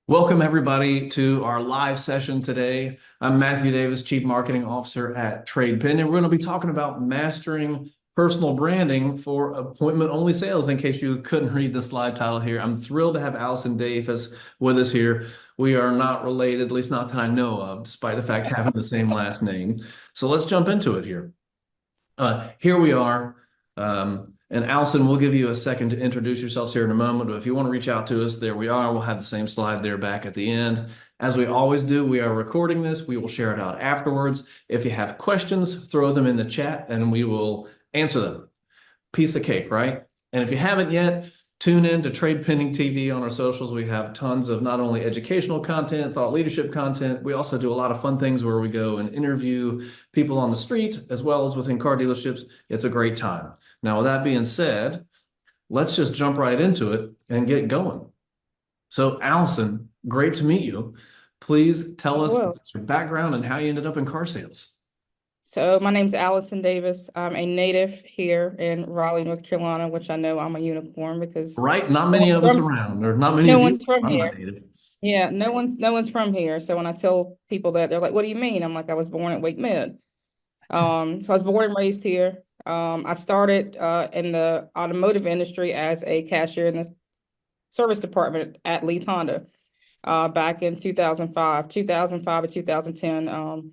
Welcome, everybody, to our live session today. I'm Matthew Davis, Chief Marketing Officer at TradePending. We're going to be talking about mastering personal branding for appointment-only sales. In case you couldn't read the slide title here, I'm thrilled to have Alison Davis with us here. We are not related, at least not that I know of, despite the fact having the same last name. So let's jump into it here. Here we are. And Alison, we'll give you a second to introduce yourselves here in a moment. But if you want to reach out to us, there we are. We'll have the same slide there back at the end. As we always do, we are recording this. We will share it out afterwards. If you have questions, throw them in the chat and we will answer them. Piece of cake, right? And if you haven't yet, tune in to Trade Pending TV on our socials. We have tons of not only educational content, thought leadership content. We also do a lot of fun things where we go and interview people on the street as well as within car dealerships. It's a great time. Now, with that being said, let's just jump right into it and get going. So, Alison, great to meet you. Please tell us Well, your background and how you ended up in car sales. so my name's Alison Davis. I'm a native here in Raleigh, North Carolina, which I know I'm a unicorn because Right? Not no many one's of us from around, or not many no of you. one's from I'm not here. native. Yeah, no one's from here. So when I tell people that, they're like, "What do you mean?" I'm like, "I was born at Wake Mid." So I was born and raised here. I started in the automotive industry as a cashier in the service department at Leith Honda back in 2005 to 2010.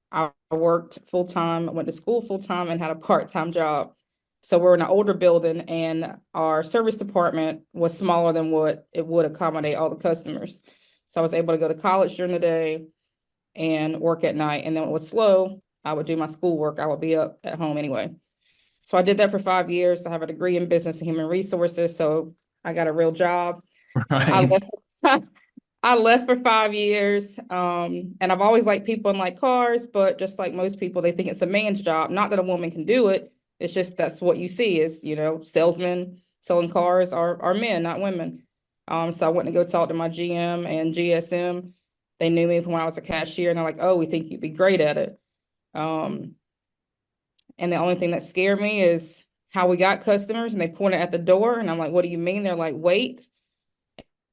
I worked full time, went to school full time, and had a part-time job. So we're in an older building, and our service department was smaller than what it would accommodate all the customers. So I was able to go to college during the day and work at night. And then when it was slow, I would do my schoolwork. I would be up at home anyway. So I did that for 5 years. I have a degree in business and human resources. So I got a real job. I Right. left I left for 5 years. And I've always liked people and like cars, but just like most people, they think it's a man's job. Not that a woman can do it. It's just that's what you see is, salesmen selling cars are men, not women. So I went to go talk to my GM and GSM. They knew me from when I was a cashier, and they're like, "Oh, we think you'd be great at it." Um, and the only thing that scared me is how we got customers, and they pointed at the door, and I'm like, "What do you mean?" They're like, "Wait."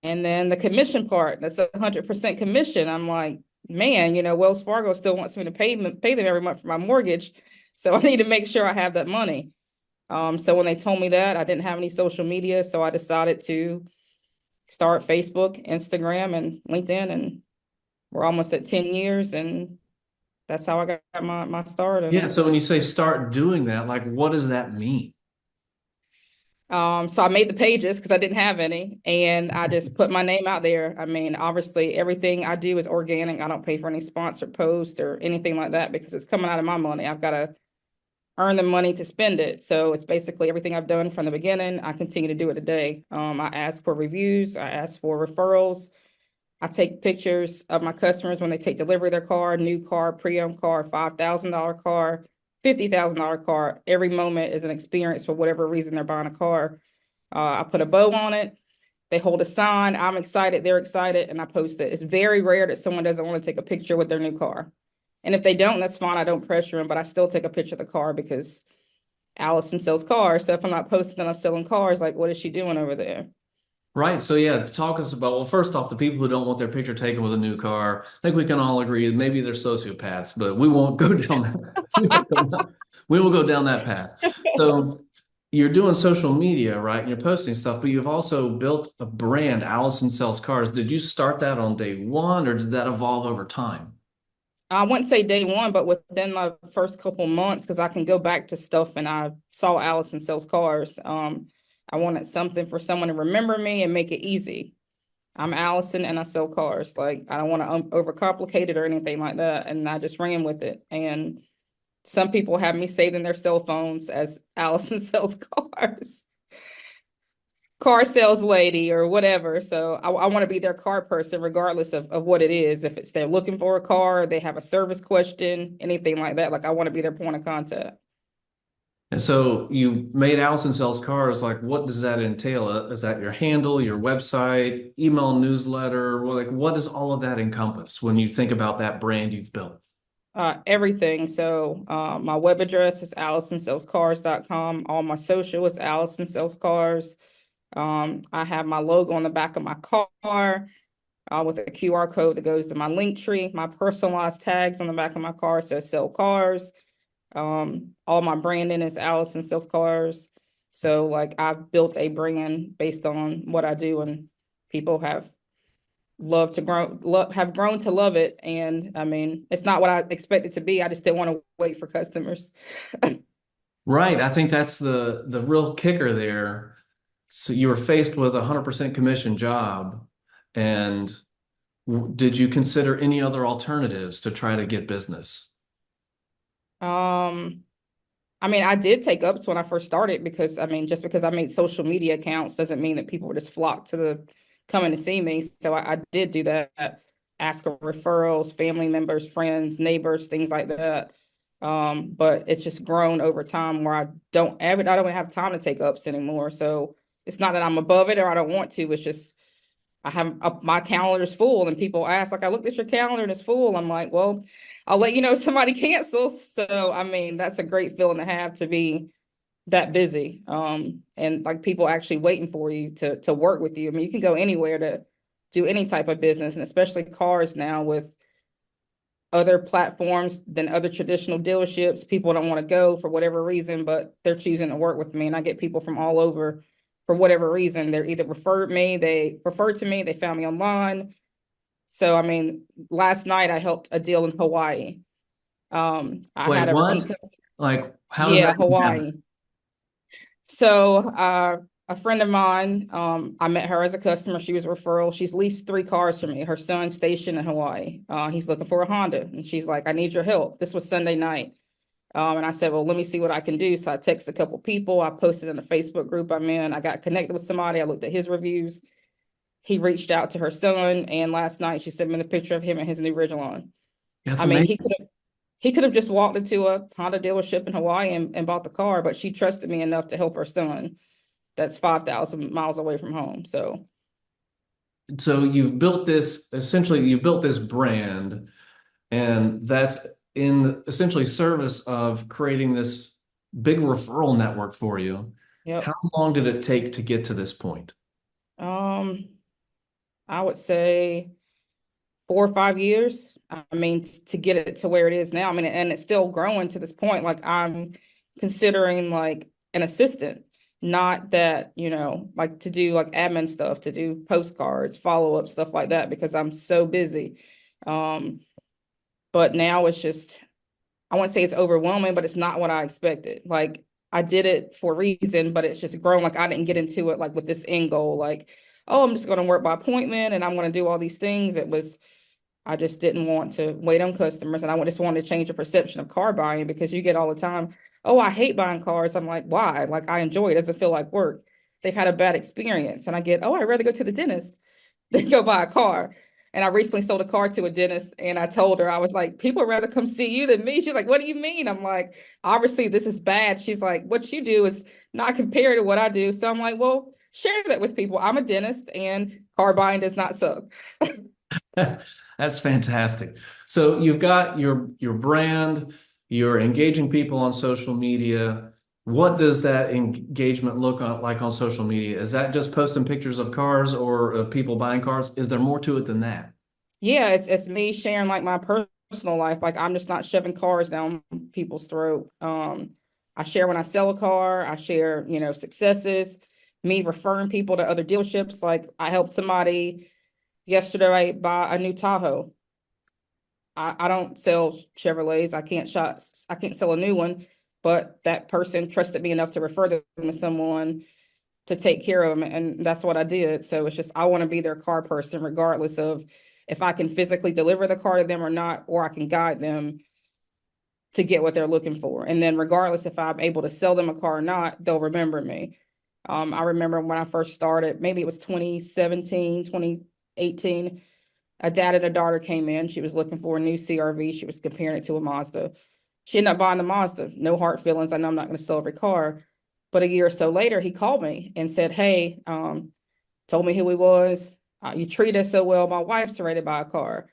And then the commission part, that's 100% commission. I'm like, man, Wells Fargo still wants me to pay them every month for my mortgage. So I need to make sure I have that money. So when they told me that, I didn't have any social media. So I decided to start Facebook, Instagram, and LinkedIn. And we're almost at 10 years. And that's how I got my start in Yeah. it. So when you say start doing that, like, what does that mean? So I made the pages because I didn't have any, and I just put my name out there. I mean, obviously, everything I do is organic. I don't pay for any sponsored post or anything like that because it's coming out of my money. I've got to earn the money to spend it. So it's basically everything I've done from the beginning. I continue to do it today. I ask for reviews. I ask for referrals. I take pictures of my customers when they take delivery of their car, new car, pre-owned car, $5,000 car, $50,000 car. Every moment is an experience for whatever reason they're buying a car. I put a bow on it. They hold a sign. I'm excited. They're excited. And I post it. It's very rare that someone doesn't want to take a picture with their new car. And if they don't, that's fine. I don't pressure them, but I still take a picture of the car because Alison sells cars. So if I'm not posting that I'm selling cars, like, what is she doing over there? Right. So yeah, talk us about, well, first off, the people who don't want their picture taken with a new car. I think we can all agree that maybe they're sociopaths, but we won't go down that. We will go down that path. So you're doing social media, right? And you're posting stuff, but you've also built a brand, Allison Sells Cars. Did you start that on day one or did that evolve over time? I wouldn't say day one, but within my first couple months, because I can go back to stuff and I saw Alison sells cars. I wanted something for someone to remember me and make it easy. I'm Alison and I sell cars. Like, I don't want to overcomplicate it or anything like that. And I just ran with it. And some people have me saved in their cell phones as Alison sells cars, car sales lady or whatever. So I want to be their car person, regardless of what it is. If it's they're looking for a car, they have a service question, anything like that. Like, I want to be their point of contact. And so you made Allison Sells Cars. Like, what does that entail? Is that your handle, your website, email newsletter? Like, what does all of that encompass when you think about that brand you've built? Everything. So my web address is AlisonSellsCars.com. All my social is Alison Sells Cars. I have my logo on the back of my car. with a QR code that goes to my link tree. My personalized tags on the back of my car says sell cars. All my branding is Alison sells cars. So like I've built a brand based on what I do, and people have have grown to love it. And I mean, it's not what I expect it to be. I just didn't want to wait for customers. Right. I think that's the real kicker there. So you were faced with a 100% commission job, and did you consider any other alternatives to try to get business? Um, I mean, I did take ups when I first started because I mean, just because I made social media accounts doesn't mean that people would just flock to the coming to see me. So I did do that, ask for referrals, family members, friends, neighbors, things like that. But it's just grown over time where I don't have time to take ups anymore. So it's not that I'm above it or I don't want to. It's just I have my calendar's full, and people ask, like, I looked at your calendar and it's full. I'm like, well, I'll let you know if somebody cancels. So, I mean, that's a great feeling to have, to be that busy. And like people actually waiting for you to work with you. I mean, you can go anywhere to do any type of business, and especially cars now with other platforms than other traditional dealerships. People don't want to go for whatever reason, but they're choosing to work with me. And I get people from all over for whatever reason. They're either they referred to me, they found me online. So, I mean, last night I helped a deal in Hawaii. I Wait, had a repeat, what? Like, how does yeah, that even happen? Hawaii. So, a friend of mine, I met her as a customer. She was a referral. She's leased 3 cars from me. Her son's stationed in Hawaii. He's looking for a Honda. And she's like, I need your help. This was Sunday night. And I said, well, let me see what I can do. So I texted a couple people. I posted in a Facebook group I'm in. I got connected with somebody. I looked at his reviews. He reached out to her son. And last night she sent me the picture of him and his new Ridgeline. That's I mean, amazing. he could have just walked into a Honda dealership in Hawaii and bought the car, but she trusted me enough to help her son that's 5,000 miles away from home. So, So you've built this brand, and that's in essentially service of creating this big referral network for you. How yep. long did it take to get to this point? Um, I would say 4 or 5 years. I mean, to get it to where it is now. I mean, and it's still growing to this point. Like I'm considering like an assistant, not that, like to do like admin stuff, to do postcards, follow up, stuff like that, because I'm so busy. Um, but now it's just, I wouldn't say it's overwhelming, but it's not what I expected. Like I did it for a reason, but it's just grown. Like I didn't get into it like with this end goal, like, oh, I'm just going to work by appointment and I'm going to do all these things. I just didn't want to wait on customers, and I just wanted to change the perception of car buying, because you get all the time, oh, I hate buying cars. I'm like, why? Like I enjoy it. It doesn't feel like work. They've had a bad experience. And I get, oh, I'd rather go to the dentist than go buy a car. And I recently sold a car to a dentist, and I told her, I was like, people would rather come see you than me. She's like, what do you mean? I'm like, obviously this is bad. She's like, what you do is not compared to what I do. So I'm like, well, share that with people. I'm a dentist and car buying does not suck. That's fantastic. So you've got your brand, you're engaging people on social media. What does that engagement like on social media? Is that just posting pictures of cars or people buying cars? Is there more to it than that? Yeah, it's me sharing like my personal life. Like I'm just not shoving cars down people's throat. I share when I sell a car. I share, successes, me referring people to other dealerships. Like I helped somebody yesterday buy a new Tahoe. I don't sell Chevrolets. I can't sell a new one, but that person trusted me enough to refer them to someone to take care of them. And that's what I did. So it's just, I want to be their car person, regardless of if I can physically deliver the car to them or not, or I can guide them to get what they're looking for. And then regardless if I'm able to sell them a car or not, they'll remember me. I remember when I first started, maybe it was 2017, 2018, a dad and a daughter came in. She was looking for a new CRV. She was comparing it to a Mazda. She ended up buying the Mazda. No hard feelings. I know I'm not going to sell every car. But a year or so later, he called me and said, hey, told me who he was. You treat us so well. My wife's ready to buy a car.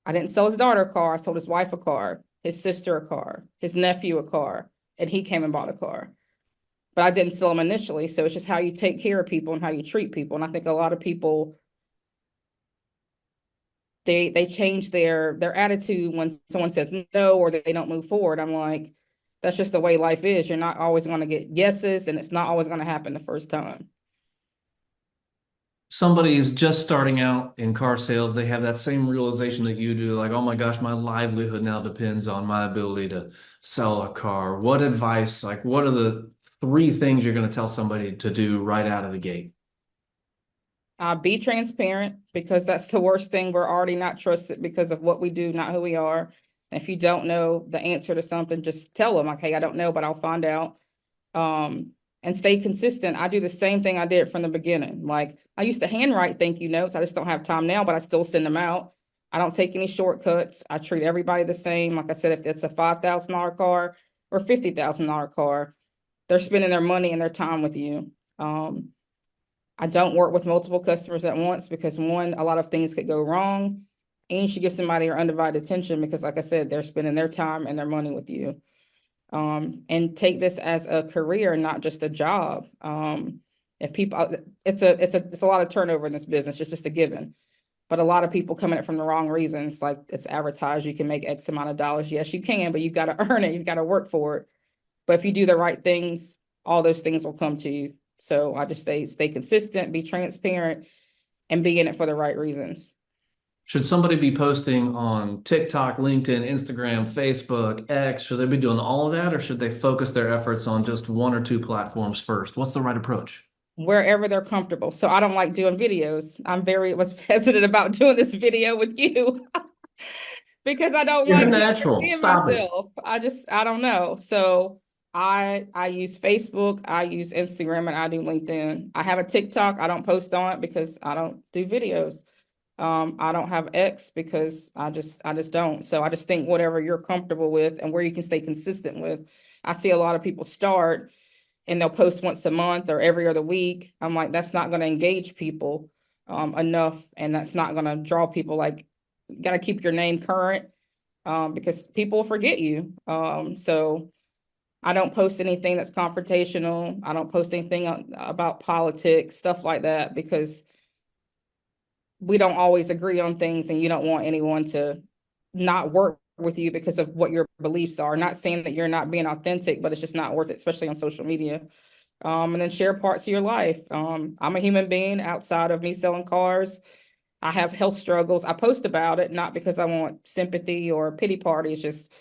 I didn't sell his daughter a car. I sold his wife a car, his sister a car, his nephew a car, and he came and bought a car. But I didn't sell them initially. So it's just how you take care of people and how you treat people. And I think a lot of people they change their attitude when someone says no or they don't move forward. I'm like, that's just the way life is. You're not always going to get yeses, and it's not always going to happen the first time. Somebody is just starting out in car sales, they have that same realization that you do, like, oh my gosh, my livelihood now depends on my ability to sell a car. What advice, like, what are the three things you're going to tell somebody to do right out of the gate? Be transparent, because that's the worst thing. We're already not trusted because of what we do, not who we are. And if you don't know the answer to something, just tell them, like, hey, I don't know, but I'll find out. Um, and stay consistent. I do the same thing I did from the beginning. Like, I used to handwrite thank you notes. I just don't have time now, but I still send them out. I don't take any shortcuts. I treat everybody the same. Like I said, if it's a $5,000 car or $50,000 car, they're spending their money and their time with you. I don't work with multiple customers at once because, one, a lot of things could go wrong, and you should give somebody your undivided attention because, like I said, they're spending their time and their money with you. And take this as a career, not just a job. If people, it's a lot of turnover in this business. It's just a given. But a lot of people come in it from the wrong reasons. Like, it's advertised, you can make X amount of dollars. Yes, you can, but you've got to earn it. You've got to work for it. But if you do the right things, all those things will come to you. So I just stay consistent, be transparent, and be in it for the right reasons. Should somebody be posting on TikTok, LinkedIn, Instagram, Facebook, X? Should they be doing all of that, or should they focus their efforts on just one or two platforms first? What's the right approach? Wherever they're comfortable. So I don't like doing videos. Was hesitant about doing this video with you because I don't You're like natural. being Stop it. myself. I don't know. So I use Facebook, I use Instagram, and I do LinkedIn. I have a TikTok. I don't post on it because I don't do videos. I don't have X because I just don't. So I just think whatever you're comfortable with and where you can stay consistent with. I see a lot of people start and they'll post once a month or every other week. I'm like, that's not going to engage people enough, and that's not going to draw people. Like, you got to keep your name current because people will forget you. So I don't post anything that's confrontational. I don't post anything about politics, stuff like that, because we don't always agree on things, and you don't want anyone to not work with you because of what your beliefs are. Not saying that you're not being authentic, but it's just not worth it, especially on social media. And then share parts of your life. I'm a human being outside of me selling cars. I have health struggles. I post about it, not because I want sympathy or a pity party. It's just,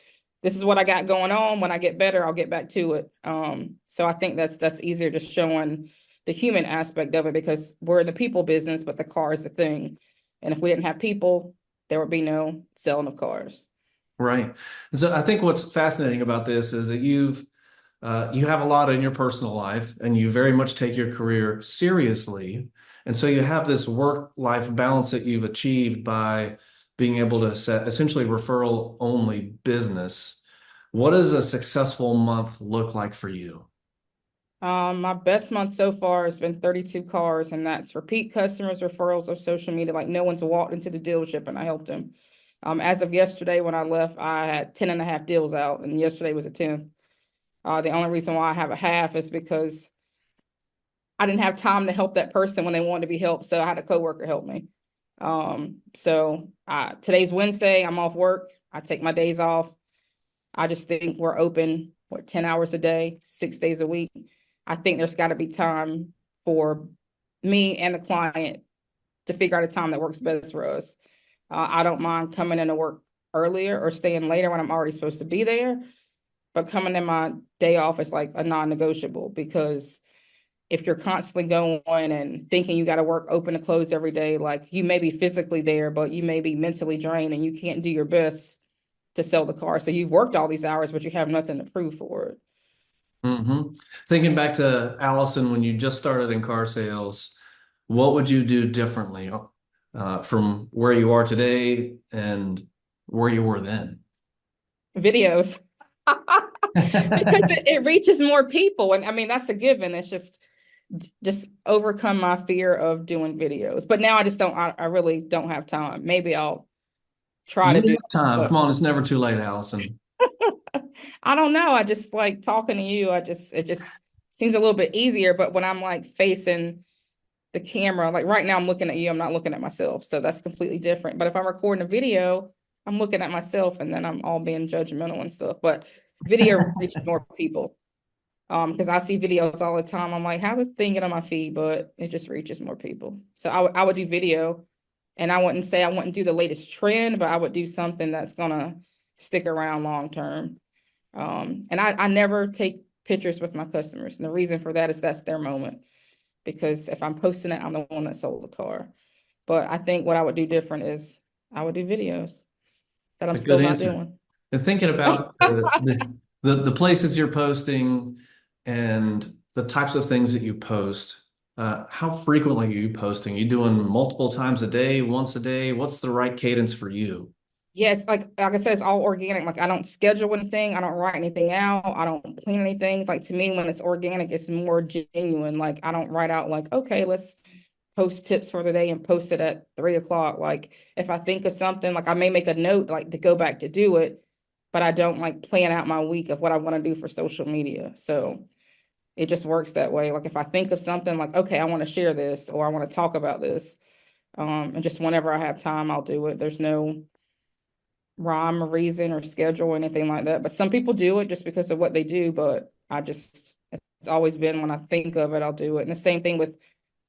this is what I got going on. When I get better, I'll get back to it. So I think that's easier, just showing the human aspect of it, because we're in the people business, but the car is the thing. And if we didn't have people, there would be no selling of cars. Right. And so I think what's fascinating about this is that you have a lot in your personal life and you very much take your career seriously. And so you have this work-life balance that you've achieved by being able to set essentially referral only business. What does a successful month look like for you? My best month so far has been 32 cars, and that's repeat customers, referrals, or social media. Like, no one's walked into the dealership and I helped them. As of yesterday, when I left, I had 10 and a half deals out, and yesterday was a 10. The only reason why I have a half is because I didn't have time to help that person when they wanted to be helped. So I had a coworker help me. Today's Wednesday, I'm off work. I take my days off. I just think we're open, 10 hours a day, 6 days a week. I think there's got to be time for me and the client to figure out a time that works best for us. I don't mind coming into work earlier or staying later when I'm already supposed to be there, but coming in my day off is like a non-negotiable, because if you're constantly going and thinking you got to work open to close every day, like, you may be physically there, but you may be mentally drained and you can't do your best to sell the car. So you've worked all these hours, but you have nothing to prove for it. Thinking back to Allison, when you just started in car sales, what would you do differently from where you are today and where you were then? Videos. Because it reaches more people. And I mean, that's a given. It's just overcome my fear of doing videos. But now I really don't have time. Maybe I'll try You to have do time. it, Come on, it's never too late, Allison. but I don't know. I just like talking to you. It just seems a little bit easier. But when I'm like facing the camera, like right now I'm looking at you, I'm not looking at myself. So that's completely different. But if I'm recording a video, I'm looking at myself and then I'm all being judgmental and stuff. But video reaches more people. Because I see videos all the time. I'm like, how's this thing get on my feed? But it just reaches more people. So I would do video, and I wouldn't say I wouldn't do the latest trend, but I would do something that's gonna stick around long term. And I never take pictures with my customers. And the reason for that is that's their moment. Because if I'm posting it, I'm the one that sold the car. But I think what I would do different is I would do videos that I'm A good still not answer. doing. And thinking about the places you're posting and the types of things that you post, how frequently are you posting? You doing multiple times a day, once a day? What's the right cadence for you? Yes, like I said, it's all organic. Like I don't schedule anything, I don't write anything out, I don't plan anything. Like to me, when it's organic, it's more genuine. Like I don't write out like, okay, let's post tips for the day and post it at 3 o'clock. Like if I think of something, like I may make a note like to go back to do it, but I don't like plan out my week of what I want to do for social media. So it just works that way. Like if I think of something like, okay, I want to share this or I want to talk about this, and just whenever I have time, I'll do it. There's no rhyme or reason or schedule or anything like that. But some people do it just because of what they do. But it's always been when I think of it, I'll do it. And the same thing with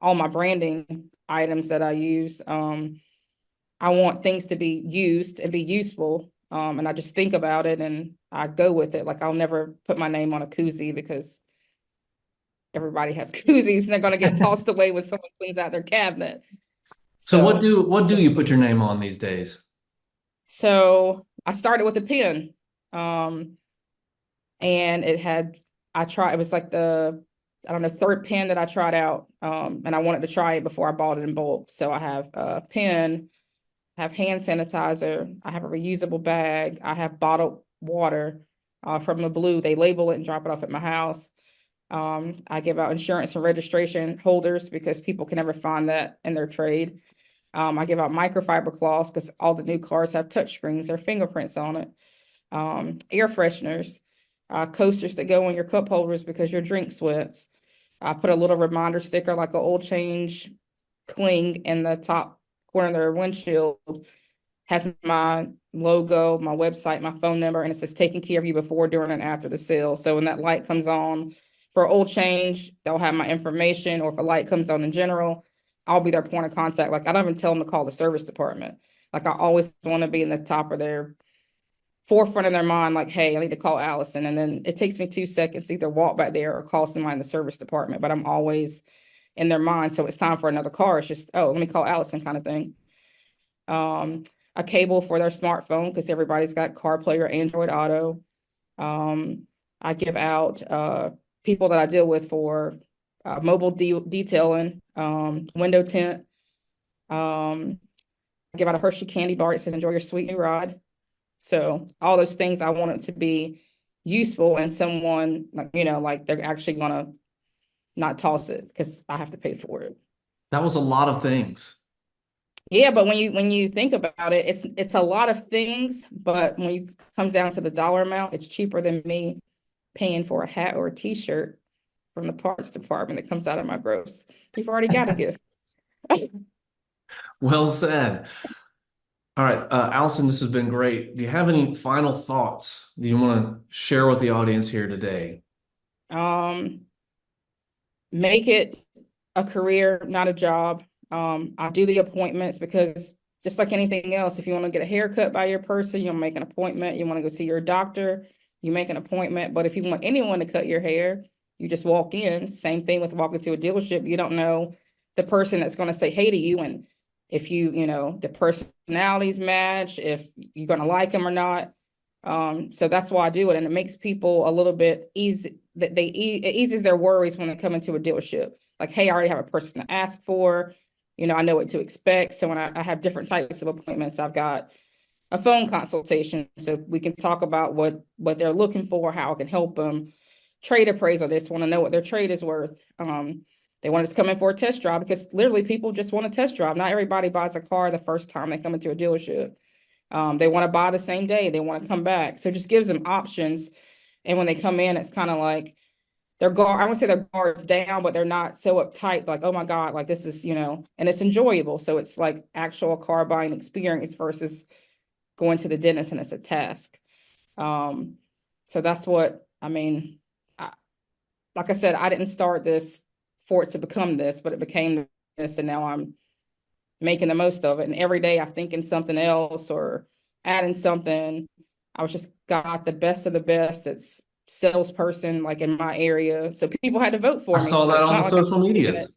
all my branding items that I use. I want things to be used and be useful. And I just think about it and I go with it. Like I'll never put my name on a koozie because everybody has koozies and they're going to get tossed away when someone cleans out their cabinet. So So, what do you put your name on these days? so I started with a pen. Um, and it was like I don't know, third pen that I tried out. And I wanted to try it before I bought it in bulk. So I have a pen, I have hand sanitizer, I have a reusable bag, I have bottled water from the Blue. They label it and drop it off at my house. I give out insurance and registration holders because people can never find that in their trade. I give out microfiber cloths because all the new cars have touch screens, their fingerprints on it. Air fresheners, coasters that go on your cup holders because your drink sweats. I put a little reminder sticker like an oil change cling in the top corner of their windshield. Has my logo, my website, my phone number, and it says taking care of you before, during, and after the sale. So when that light comes on for oil change, they'll have my information, or if a light comes on in general, I'll be their point of contact. Like I don't even tell them to call the service department. Like I always want to be in the top of their forefront of their mind, like, hey, I need to call Alison. And then it takes me 2 seconds to either walk back there or call somebody in the service department, but I'm always in their mind. So it's time for another car. It's just, oh, let me call Alison kind of thing. A cable for their smartphone because everybody's got CarPlay or Android Auto. I give out people that I deal with for mobile detailing, window tint. I give out a Hershey candy bar. It says, enjoy your sweet new ride. So all those things I want it to be useful and someone like, like they're actually gonna not toss it because I have to pay for it. That was a lot of things. Yeah, but when you think about it, it's a lot of things, but when it comes down to the dollar amount, it's cheaper than me paying for a hat or a t-shirt from the parts department that comes out of my gross. We've already got a gift. Well said. All right, Allison, this has been great. Do you have any final thoughts that you want to share with the audience here today? Um, make it a career, not a job. I do the appointments because just like anything else, if you want to get a haircut by your person, you'll make an appointment. You want to go see your doctor, you make an appointment. But if you want anyone to cut your hair, you just walk in. Same thing with walking to a dealership. You don't know the person that's going to say hey to you. And if the personalities match, if you're going to like them or not. So that's why I do it. And it makes people a little bit easy that it eases their worries when they come into a dealership. Like, hey, I already have a person to ask for. I know what to expect. So when I have different types of appointments, I've got a phone consultation. So we can talk about what they're looking for, how I can help them. Trade appraisal, they just want to know what their trade is worth. They want us to come in for a test drive because literally people just want a test drive. Not everybody buys a car the first time they come into a dealership. They want to buy the same day. They want to come back. So it just gives them options. And when they come in, it's kind of like I wouldn't say their guards down, but they're not so uptight, like, oh my God, like this is, and it's enjoyable. So it's like actual car buying experience versus going to the dentist and it's a task. Um, so that's what I mean. Like I said, I didn't start this for it to become this, but it became this, and now I'm making the most of it. And every day I think in something else or adding something. I was just got the best of the best. It's salesperson like in my area. So people had to vote I for me. saw So that it's on not the like I'm social making it. medias.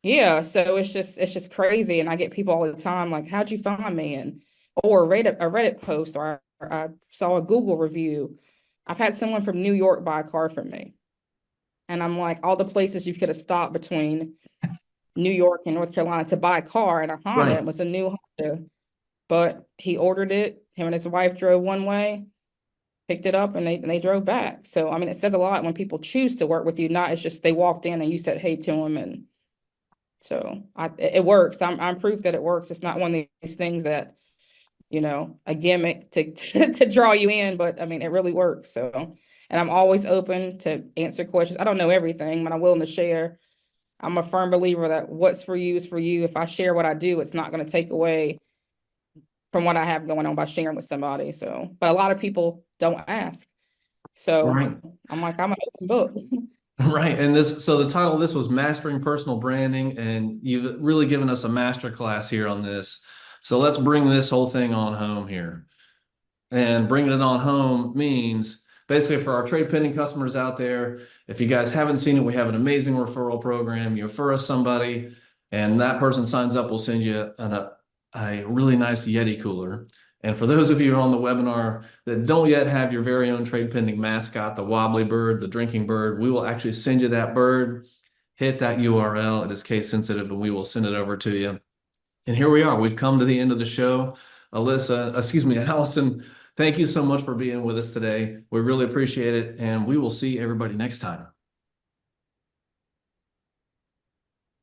Yeah. So it's just crazy. And I get people all the time like, how'd you find me? And or a Reddit post or I saw a Google review. I've had someone from New York buy a car from me. And I'm like, all the places you could have stopped between New York and North Carolina to buy a car and a Honda. Right. It was a new Honda, but he ordered it. Him and his wife drove one way, picked it up, and they drove back. So I mean, it says a lot when people choose to work with you. Not it's just they walked in and you said hey to them, and so it works. I'm proof that it works. It's not one of these things that a gimmick to draw you in, but I mean, it really works. So, and I'm always open to answer questions. I don't know everything, but I'm willing to share. I'm a firm believer that what's for you is for you. If I share what I do, it's not going to take away from what I have going on by sharing with somebody. So, but a lot of people don't ask. So Right. I'm like, I'm an open book. Right. And so the title of this was Mastering Personal Branding, and you've really given us a master class here on this. So let's bring this whole thing on home here. And bringing it on home means basically for our trade pending customers out there, if you guys haven't seen it, we have an amazing referral program. You refer us somebody, and that person signs up, we'll send you a really nice Yeti cooler. And for those of you on the webinar that don't yet have your very own trade pending mascot, the wobbly bird, the drinking bird, we will actually send you that bird. Hit that URL. It is case sensitive, and we will send it over to you. And here we are. We've come to the end of the show. Allison, thank you so much for being with us today. We really appreciate it, and we will see everybody next time.